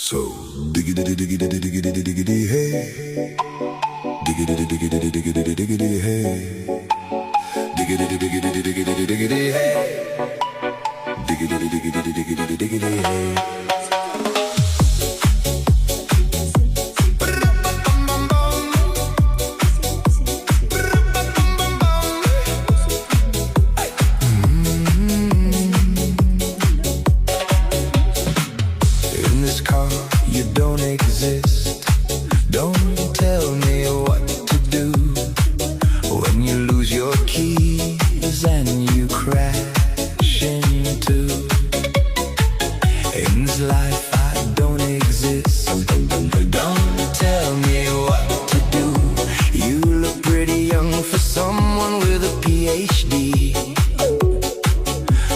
So diggity diggity diggity diggity hey, diggity diggity diggity diggity hey, diggity diggity diggity diggity hey, diggity diggity diggity diggity hey. You don't exist.